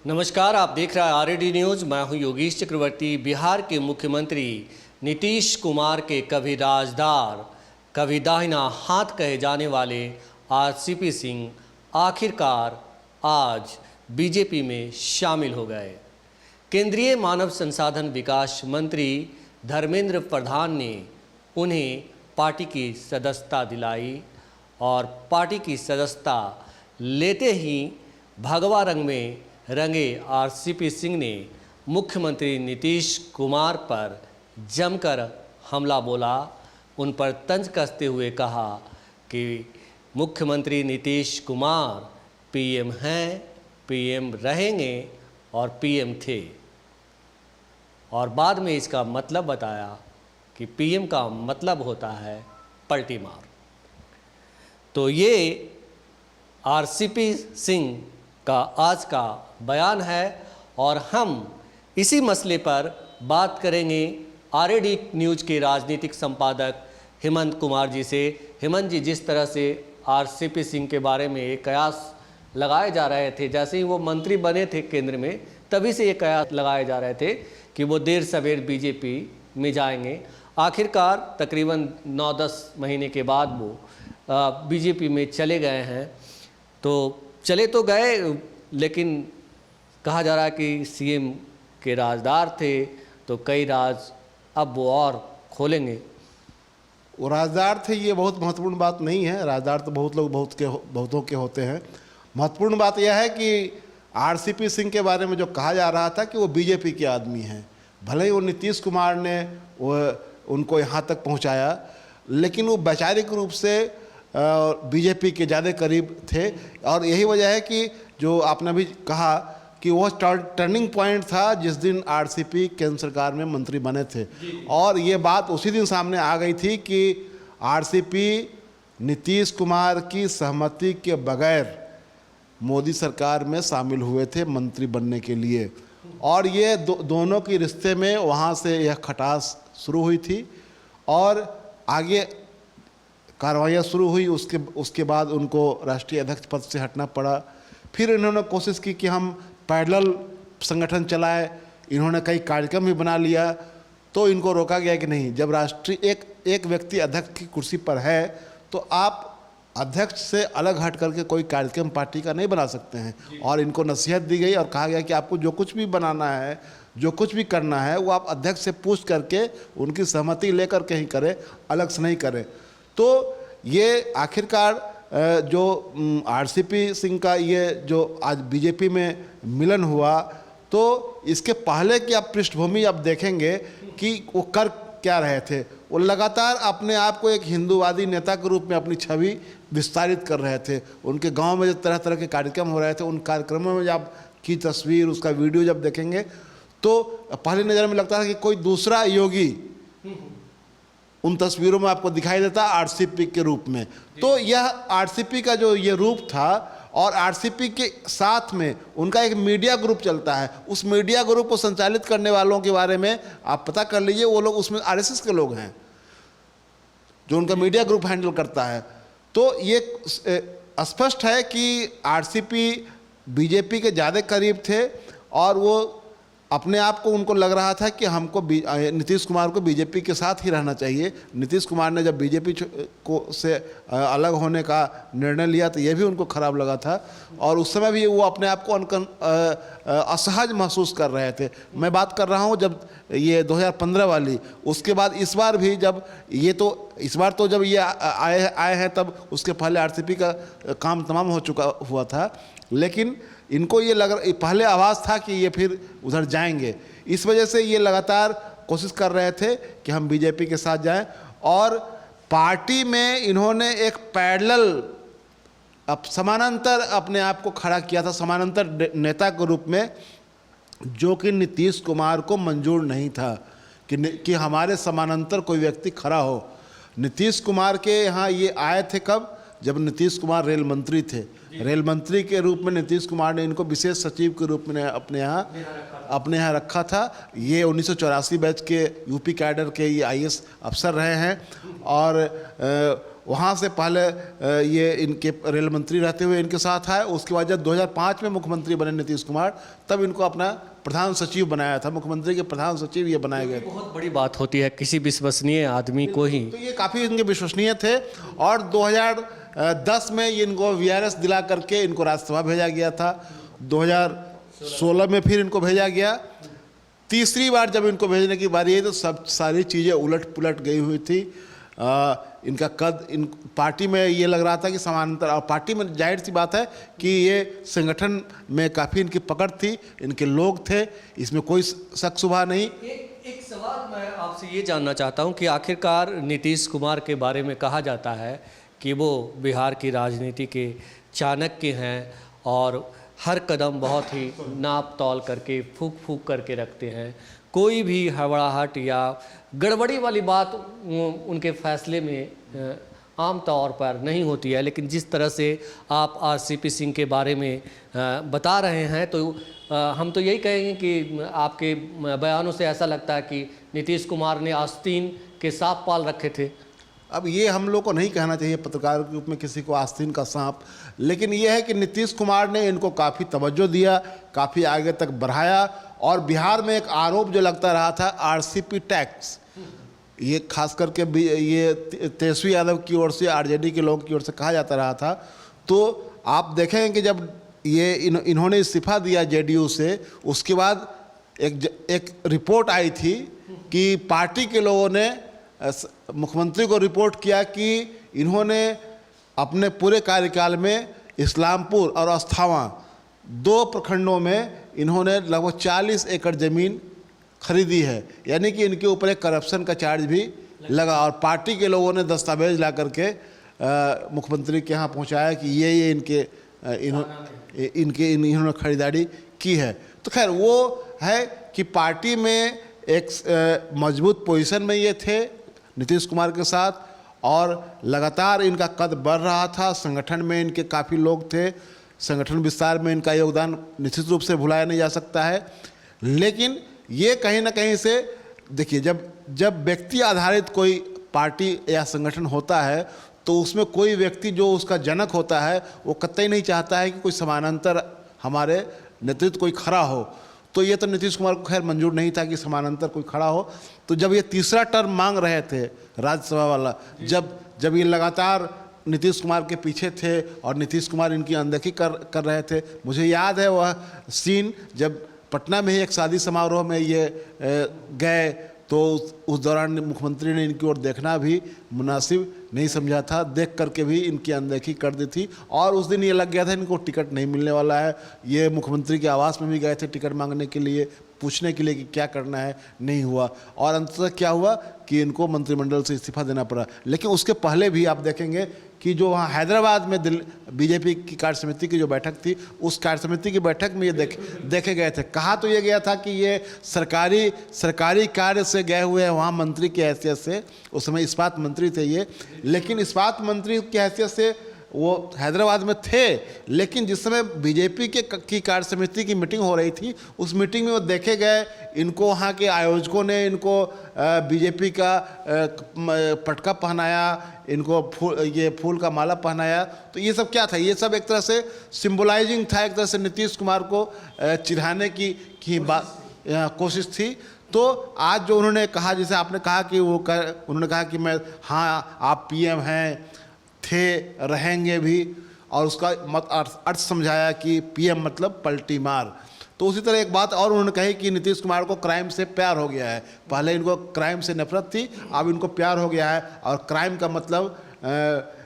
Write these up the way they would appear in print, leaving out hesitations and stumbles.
नमस्कार, आप देख रहे हैं आरएडी न्यूज़। मैं हूं योगेश चक्रवर्ती। बिहार के मुख्यमंत्री नीतीश कुमार के कभी राजदार कभी दाहिना हाथ कहे जाने वाले आरसीपी सिंह आखिरकार आज बीजेपी में शामिल हो गए। केंद्रीय मानव संसाधन विकास मंत्री धर्मेंद्र प्रधान ने उन्हें पार्टी की सदस्यता दिलाई और पार्टी की सदस्यता लेते ही भगवा रंग में रंगे आरसीपी सिंह ने मुख्यमंत्री नीतीश कुमार पर जमकर हमला बोला। उन पर तंज कसते हुए कहा कि मुख्यमंत्री नीतीश कुमार पीएम हैं, पीएम रहेंगे और पीएम थे। और बाद में इसका मतलब बताया कि पीएम का मतलब होता है पलटी मार। तो ये आरसीपी सिंह का आज का बयान है और हम इसी मसले पर बात करेंगे आरएडी न्यूज़ के राजनीतिक संपादक हेमंत कुमार जी से। हेमंत जी, जिस तरह से आरसीपी सिंह के बारे में एक कयास लगाए जा रहे थे, जैसे ही वो मंत्री बने थे केंद्र में, तभी से ये कयास लगाए जा रहे थे कि वो देर सवेर बीजेपी में जाएंगे। आखिरकार तकरीबन 9-10 महीने के बाद वो बीजेपी में चले गए हैं। तो चले तो गए, लेकिन कहा जा रहा है कि सीएम के राजदार थे, तो कई राज अब वो और खोलेंगे। वो राजदार थे, ये बहुत महत्वपूर्ण बात नहीं है। राजदार तो बहुत लोग बहुतों के होते हैं। महत्वपूर्ण बात यह है कि आरसीपी सिंह के बारे में जो कहा जा रहा था कि वो बीजेपी के आदमी हैं, भले ही वो नीतीश कुमार ने वो उनको यहाँ तक पहुँचाया, लेकिन वो वैचारिक रूप से बीजेपी के ज़्यादा करीब थे। और यही वजह है कि जो आपने भी कहा कि वो टर्निंग पॉइंट था जिस दिन आरसीपी केंद्र सरकार में मंत्री बने थे। और ये बात उसी दिन सामने आ गई थी कि आरसीपी नीतीश कुमार की सहमति के बगैर मोदी सरकार में शामिल हुए थे मंत्री बनने के लिए। और ये दोनों के रिश्ते में वहाँ से यह खटास शुरू हुई थी और आगे कार्रवाइयाँ शुरू हुई। उसके बाद उनको राष्ट्रीय अध्यक्ष पद से हटना पड़ा। फिर इन्होंने कोशिश की कि हम पैरेलल संगठन चलाए। इन्होंने कई कार्यक्रम भी बना लिया, तो इनको रोका गया कि नहीं, जब राष्ट्रीय एक व्यक्ति अध्यक्ष की कुर्सी पर है तो आप अध्यक्ष से अलग हट करके कोई कार्यक्रम पार्टी का नहीं बना सकते हैं। और इनको नसीहत दी गई और कहा गया कि आपको जो कुछ भी बनाना है, जो कुछ भी करना है, वो आप अध्यक्ष से पूछ करके उनकी सहमति लेकर के ही करें, अलग से नहीं करें। तो ये आखिरकार जो आरसीपी सिंह का ये जो आज बीजेपी में मिलन हुआ, तो इसके पहले की आप पृष्ठभूमि आप देखेंगे कि वो कर क्या रहे थे। वो लगातार अपने आप को एक हिंदूवादी नेता के रूप में अपनी छवि विस्तारित कर रहे थे। उनके गांव में जो तरह तरह के कार्यक्रम हो रहे थे, उन कार्यक्रमों में जब की तस्वीर, उसका वीडियो जब देखेंगे तो पहली नज़र में लगता था कि कोई दूसरा योगी उन तस्वीरों में आपको दिखाई देता आरसीपी के रूप में। तो यह आरसीपी का जो ये रूप था, और आरसीपी के साथ में उनका एक मीडिया ग्रुप चलता है। उस मीडिया ग्रुप को संचालित करने वालों के बारे में आप पता कर लीजिए, वो लोग उसमें आरएसएस के लोग हैं जो उनका मीडिया ग्रुप हैंडल करता है। तो ये स्पष्ट है कि आरसीपी बीजेपी के ज़्यादा करीब थे और वो अपने आप को, उनको लग रहा था कि हमको नीतीश कुमार को बीजेपी के साथ ही रहना चाहिए। नीतीश कुमार ने जब बीजेपी को से अलग होने का निर्णय लिया तो ये भी उनको खराब लगा था और उस समय भी वो अपने आप को असहज महसूस कर रहे थे। मैं बात कर रहा हूँ जब ये 2015 वाली, उसके बाद इस बार भी जब ये, तो इस बार तो जब ये आए हैं तब उसके पहले आरसीपी का काम तमाम हो चुका हुआ था, लेकिन इनको ये पहले आवाज़ था कि ये फिर उधर जाएंगे। इस वजह से ये लगातार कोशिश कर रहे थे कि हम बीजेपी के साथ जाएं। और पार्टी में इन्होंने एक पैरेलल समानांतर अपने आप को खड़ा किया था, समानांतर नेता के रूप में, जो कि नीतीश कुमार को मंजूर नहीं था कि हमारे समानांतर कोई व्यक्ति खड़ा हो। नीतीश कुमार के यहाँ ये आए थे कब, जब नीतीश कुमार रेल मंत्री थे। रेल मंत्री के रूप में नीतीश कुमार ने इनको विशेष सचिव के रूप में अपने यहाँ रखा था। ये 1984 बैच के यूपी कैडर के ये आईएएस अफसर रहे हैं और वहाँ से पहले ये इनके रेल मंत्री रहते हुए इनके साथ आए। उसके बाद जब 2005 में मुख्यमंत्री बने नीतीश कुमार, तब इनको अपना प्रधान सचिव बनाया था। मुख्यमंत्री के प्रधान सचिव ये बनाए गए। बहुत बड़ी बात होती है किसी विश्वसनीय आदमी को ही। तो ये काफ़ी इनके विश्वसनीय थे। और 2010 में इनको VRS दिला करके इनको राज्यसभा भेजा गया था। 2016 में फिर इनको भेजा गया। तीसरी बार जब इनको भेजने की बारी आई तो सब सारी चीज़ें उलट पुलट गई हुई थी। इनका कद इन पार्टी में ये लग रहा था कि समानांतर, और पार्टी में जाहिर सी बात है कि ये संगठन में काफ़ी इनकी पकड़ थी, इनके लोग थे, इसमें कोई शक शुबा नहीं। एक सवाल मैं आपसे ये जानना चाहता हूँ कि आखिरकार नीतीश कुमार के बारे में कहा जाता है कि वो बिहार की राजनीति के चाणक्य हैं और हर कदम बहुत ही नाप तौल करके फूक फूक करके रखते हैं। कोई भी हड़बड़ाहट या गड़बड़ी वाली बात उनके फैसले में आम तौर पर नहीं होती है। लेकिन जिस तरह से आप RCP सिंह के बारे में बता रहे हैं तो हम तो यही कहेंगे कि आपके बयानों से ऐसा लगता है कि नीतीश कुमार ने आस्तीन के सांप पाल रखे थे। अब ये हम लोग को नहीं कहना चाहिए पत्रकार के रूप में किसी को आस्तीन का सांप, लेकिन ये है कि नीतीश कुमार ने इनको काफ़ी तवज्जो दिया, काफ़ी आगे तक बढ़ाया। और बिहार में एक आरोप जो लगता रहा था RCP टैक्स, ये खास करके ये तेजस्वी यादव की ओर से, RJD के लोगों की ओर से कहा जाता रहा था। तो आप देखें कि जब ये इन्होंने इस्तीफा दिया JDU से, उसके बाद एक रिपोर्ट आई थी कि पार्टी के लोगों ने मुख्यमंत्री को रिपोर्ट किया कि इन्होंने अपने पूरे कार्यकाल में इस्लामपुर और अस्थावां 2 प्रखंडों में इन्होंने लगभग 40 एकड़ ज़मीन खरीदी है। यानी कि इनके ऊपर एक करप्शन का चार्ज भी लगा। और पार्टी के लोगों ने दस्तावेज ला करके मुख्यमंत्री के यहाँ पहुँचाया कि ये इन्होंने खरीदारी की है। तो खैर वो है कि पार्टी में एक मजबूत पोजीशन में ये थे नीतीश कुमार के साथ, और लगातार इनका कद बढ़ रहा था। संगठन में इनके काफ़ी लोग थे, संगठन विस्तार में इनका योगदान निश्चित रूप से भुलाया नहीं जा सकता है। लेकिन ये कहीं ना कहीं से देखिए, जब व्यक्ति आधारित कोई पार्टी या संगठन होता है तो उसमें कोई व्यक्ति जो उसका जनक होता है वो कतई नहीं चाहता है कि कोई समानांतर हमारे नेतृत्व कोई खड़ा हो। तो ये तो नीतीश कुमार को खैर मंजूर नहीं था कि समानांतर कोई खड़ा हो। तो जब ये तीसरा टर्म मांग रहे थे राज्यसभा वाला, जब ये लगातार नीतीश कुमार के पीछे थे और नीतीश कुमार इनकी अनदेखी कर रहे थे, मुझे याद है वह सीन जब पटना में ही एक शादी समारोह में ये गए, तो उस दौरान मुख्यमंत्री ने इनकी ओर देखना भी मुनासिब नहीं समझा था, देख करके भी इनकी अनदेखी कर दी थी। और उस दिन ये लग गया था इनको टिकट नहीं मिलने वाला है। ये मुख्यमंत्री के आवास में भी गए थे टिकट मांगने के लिए, पूछने के लिए कि क्या करना है, नहीं हुआ। और अंततः क्या हुआ कि इनको मंत्रिमंडल से इस्तीफा देना पड़ा। लेकिन उसके पहले भी आप देखेंगे कि जो वहाँ हैदराबाद में BJP की कार्य समिति की जो बैठक थी, उस कार्य समिति की बैठक में ये देखे गए थे। कहा तो ये गया था कि ये सरकारी कार्य से गए हुए हैं वहाँ मंत्री की हैसियत से, उस समय इस्पात मंत्री थे ये, लेकिन इस्पात मंत्री की हैसियत से वो हैदराबाद में थे। लेकिन जिस समय BJP की कार्य समिति की मीटिंग हो रही थी, उस मीटिंग में वो देखे गए, इनको वहाँ के आयोजकों ने इनको BJP का पटका पहनाया, इनको फूल का माला पहनाया। तो ये सब क्या था? ये सब एक तरह से सिंबलाइजिंग था, एक तरह से नीतीश कुमार को चिढ़ाने की बात कोशिश थी। तो आज जो उन्होंने कहा, जैसे आपने कहा कि उन्होंने कहा कि मैं, हाँ आप PM हैं, थे, रहेंगे भी, और उसका अर्थ समझाया कि PM मतलब पलटी मार। तो उसी तरह एक बात और उन्होंने कही कि नीतीश कुमार को क्राइम से प्यार हो गया है। पहले इनको क्राइम से नफरत थी, अब इनको प्यार हो गया है। और क्राइम का मतलब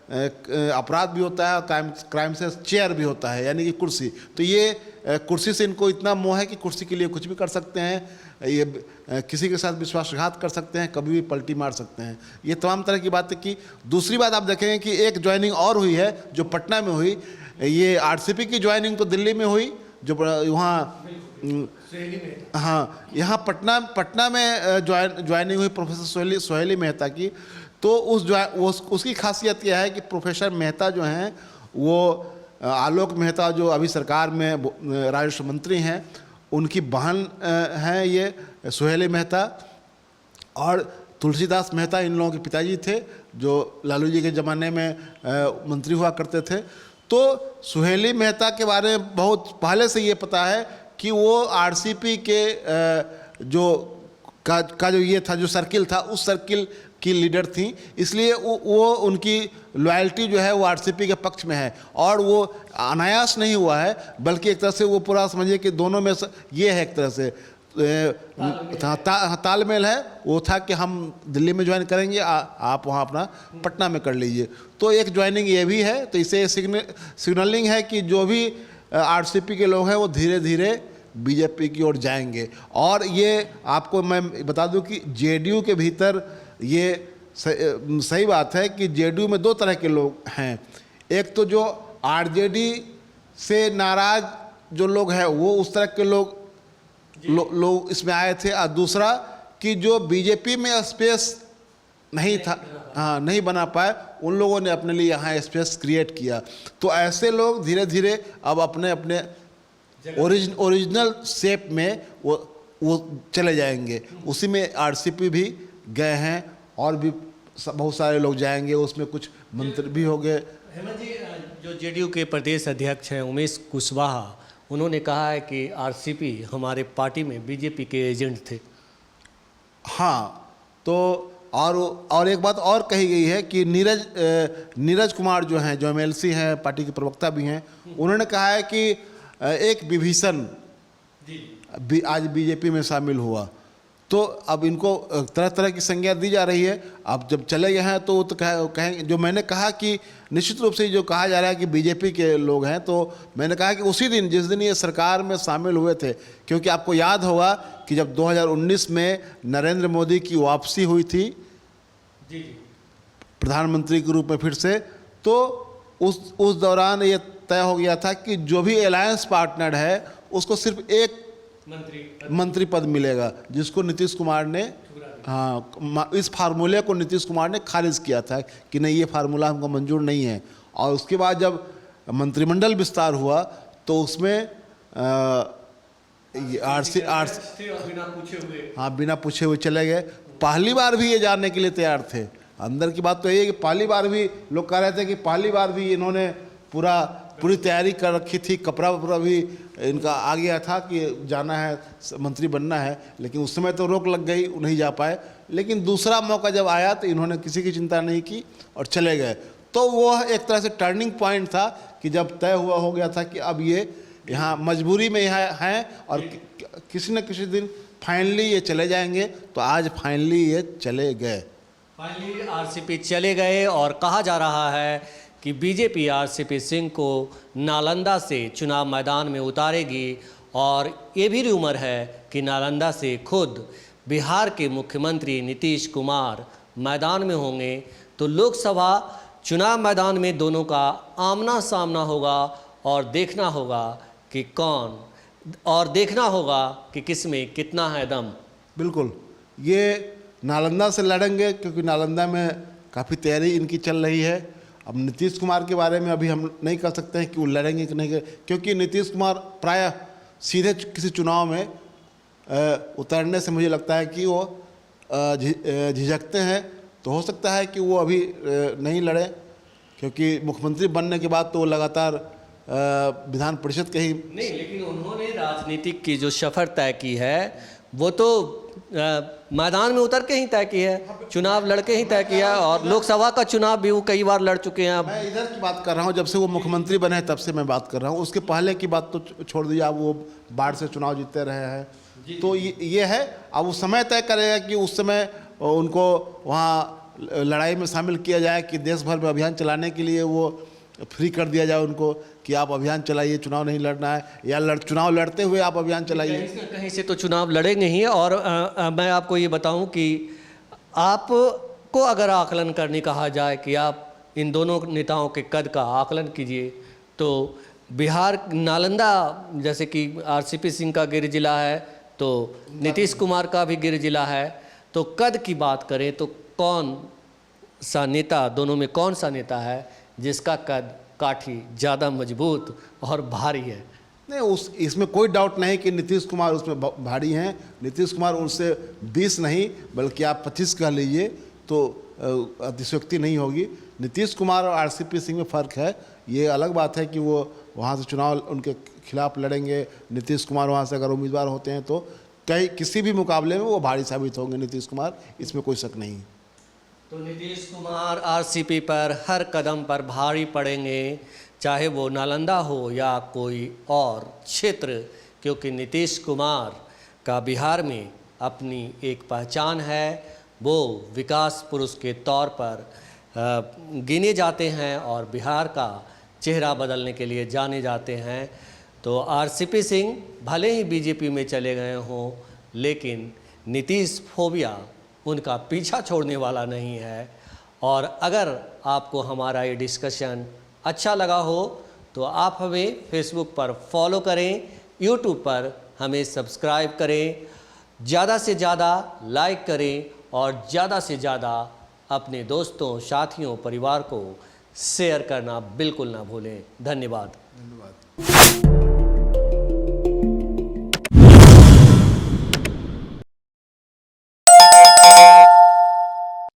अपराध भी होता है, और क्राइम से चेयर भी होता है, यानी कि कुर्सी। तो ये कुर्सी से इनको इतना मोह है कि कुर्सी के लिए कुछ भी कर सकते हैं, ये किसी के साथ विश्वासघात कर सकते हैं, कभी भी पलटी मार सकते हैं। ये तमाम तरह की बातें की। दूसरी बात आप देखेंगे कि एक ज्वाइनिंग और हुई है जो पटना में हुई। ये RCP की ज्वाइनिंग तो दिल्ली में हुई, जो वहाँ, हाँ, यहाँ पटना में ज्वाइनिंग हुई प्रोफेसर सोहेली मेहता की। तो उसकी खासियत यह है कि प्रोफेसर मेहता जो हैं वो आलोक मेहता जो अभी सरकार में राजस्व मंत्री हैं, उनकी बहन हैं ये सोहेली मेहता। और तुलसीदास मेहता इन लोगों के पिताजी थे, जो लालू जी के ज़माने में मंत्री हुआ करते थे। तो सुहेली मेहता के बारे में बहुत पहले से ये पता है कि वो आरसीपी के का जो ये था, जो सर्किल था, उस सर्किल की लीडर थी। इसलिए वो उनकी लॉयल्टी जो है वो आरसीपी के पक्ष में है, और वो अनायास नहीं हुआ है, बल्कि एक तरह से वो पूरा समझिए कि दोनों में ये है एक तरह से तालमेल है। वो था कि हम दिल्ली में ज्वाइन करेंगे, आप वहाँ अपना पटना में कर लीजिए। तो एक ज्वाइनिंग ये भी है। तो इसे सिग्नलिंग है कि जो भी आरसीपी के लोग हैं वो धीरे धीरे बीजेपी की ओर जाएंगे। और ये आपको मैं बता दूं कि जेडीयू के भीतर ये सही बात है कि जेडीयू में दो तरह के लोग हैं। एक तो जो आरजेडी से नाराज जो लोग हैं वो उस तरह के लोग इसमें आए थे, और दूसरा कि जो बीजेपी में स्पेस नहीं था, हाँ, नहीं बना पाए, उन लोगों ने अपने लिए यहाँ स्पेस क्रिएट किया। तो ऐसे लोग धीरे धीरे अब अपने अपने ओरिजिनल शेप में वो चले जाएंगे। उसी में आरसीपी भी गए हैं, और भी बहुत सारे लोग जाएंगे, उसमें कुछ मंत्री भी हो गए। हेमंत जी, जो जेडीयू के प्रदेश अध्यक्ष हैं उमेश कुशवाहा, उन्होंने कहा है कि आरसीपी हमारे पार्टी में बीजेपी के एजेंट थे। हाँ, तो और एक बात और कही गई है कि नीरज कुमार जो हैं, जो एमएलसी हैं, पार्टी के प्रवक्ता भी हैं, उन्होंने कहा है कि एक विभीषण आज बीजेपी में शामिल हुआ। तो अब इनको तरह तरह की संज्ञा दी जा रही है। अब जब चले गए हैं तो कहेंगे, जो मैंने कहा कि निश्चित रूप से जो कहा जा रहा है कि बीजेपी के लोग हैं, तो मैंने कहा कि उसी दिन जिस दिन ये सरकार में शामिल हुए थे, क्योंकि आपको याद होगा कि जब 2019 में नरेंद्र मोदी की वापसी हुई थी प्रधानमंत्री के रूप में फिर से, तो उस दौरान ये तय हो गया था कि जो भी अलायंस पार्टनर है उसको सिर्फ एक मंत्री पद मिलेगा, जिसको नीतीश कुमार ने, हाँ, इस फार्मूले को नीतीश कुमार ने खारिज किया था कि नहीं, ये फार्मूला हमको मंजूर नहीं है। और उसके बाद जब मंत्रिमंडल विस्तार हुआ तो उसमें बिना पूछे हुए चले गए। पहली बार भी ये जानने के लिए तैयार थे। अंदर की बात तो यही है कि पहली बार भी लोग कह रहे थे कि पहली बार भी इन्होंने पूरी तैयारी कर रखी थी, कपड़ा वपड़ा भी इनका आ गया था कि जाना है, मंत्री बनना है, लेकिन उस समय तो रोक लग गई, नहीं जा पाए। लेकिन दूसरा मौका जब आया तो इन्होंने किसी की चिंता नहीं की और चले गए। तो वो एक तरह से टर्निंग पॉइंट था कि जब तय हुआ हो गया था कि अब ये यहाँ मजबूरी में यहाँ हैं और किसी न किसी दिन फाइनली ये चले जाएंगे। तो आज फाइनली ये चले गए, फाइनली आरसीपी चले गए। और कहा जा रहा है कि बीजेपी आरसीपी सिंह को नालंदा से चुनाव मैदान में उतारेगी। और ये भी रूमर है कि नालंदा से खुद बिहार के मुख्यमंत्री नीतीश कुमार मैदान में होंगे। तो लोकसभा चुनाव मैदान में दोनों का आमना सामना होगा, और देखना होगा कि देखना होगा कि किस में कितना है दम। बिल्कुल, ये नालंदा से लड़ेंगे क्योंकि नालंदा में काफ़ी तैयारी इनकी चल रही है। अब नीतीश कुमार के बारे में अभी हम नहीं कह सकते हैं कि वो लड़ेंगे कि नहीं, क्योंकि नीतीश कुमार प्रायः सीधे किसी चुनाव में उतरने से मुझे लगता है कि वो झिझकते हैं। तो हो सकता है कि वो अभी नहीं लड़े, क्योंकि मुख्यमंत्री बनने के बाद तो वो लगातार विधान परिषद के ही नहीं, लेकिन उन्होंने राजनीतिक की जो सफ़र तय की है वो तो मैदान में उतर के ही तय की है, चुनाव लड़के ही तय किया। और लोकसभा का चुनाव भी वो कई बार लड़ चुके हैं। मैं इधर की बात कर रहा हूँ, जब से वो मुख्यमंत्री बने तब से मैं बात कर रहा हूँ। उसके पहले की बात तो छोड़ दीजिए, अब वो बाढ़ से चुनाव जीतते रहे हैं। तो ये है, अब वो समय तय करेगा कि उस समय उनको वहाँ लड़ाई में शामिल किया जाए कि देश भर में अभियान चलाने के लिए वो फ्री कर दिया जाए उनको कि आप अभियान चलाइए, चुनाव नहीं लड़ना है, या चुनाव लड़ते हुए आप अभियान चलाइए। कहीं से तो चुनाव लड़ेंगे ही। और मैं आपको ये बताऊं कि आपको अगर आकलन करने कहा जाए कि आप इन दोनों नेताओं के कद का आकलन कीजिए, तो बिहार नालंदा जैसे कि आरसीपी सिंह का गिर जिला है, तो नीतीश कुमार का भी गिर जिला है। तो कद की बात करें तो कौन सा नेता, दोनों में कौन सा नेता है जिसका कद काठी ज़्यादा मजबूत और भारी है? नहीं, उस इसमें कोई डाउट नहीं कि नीतीश कुमार उसमें भारी हैं। नीतीश कुमार उनसे 20 नहीं बल्कि आप 25 कह लीजिए तो अतिशयोक्ति नहीं होगी। नीतीश कुमार और आरसीपी सिंह में फ़र्क है। ये अलग बात है कि वो वहाँ से चुनाव उनके खिलाफ लड़ेंगे। नीतीश कुमार वहाँ से अगर उम्मीदवार होते हैं तो किसी भी मुकाबले में वो भारी साबित होंगे नीतीश कुमार, इसमें कोई शक नहीं। तो नीतीश कुमार आरसीपी पर हर कदम पर भारी पड़ेंगे, चाहे वो नालंदा हो या कोई और क्षेत्र, क्योंकि नीतीश कुमार का बिहार में अपनी एक पहचान है। वो विकास पुरुष के तौर पर गिने जाते हैं और बिहार का चेहरा बदलने के लिए जाने जाते हैं। तो आरसीपी सिंह भले ही बीजेपी में चले गए हों, लेकिन नीतीश फोबिया उनका पीछा छोड़ने वाला नहीं है। और अगर आपको हमारा ये डिस्कशन अच्छा लगा हो तो आप हमें फेसबुक पर फॉलो करें, यूट्यूब पर हमें सब्सक्राइब करें, ज़्यादा से ज़्यादा लाइक करें और ज़्यादा से ज़्यादा अपने दोस्तों, साथियों, परिवार को शेयर करना बिल्कुल ना भूलें। धन्यवाद। धन्यवाद।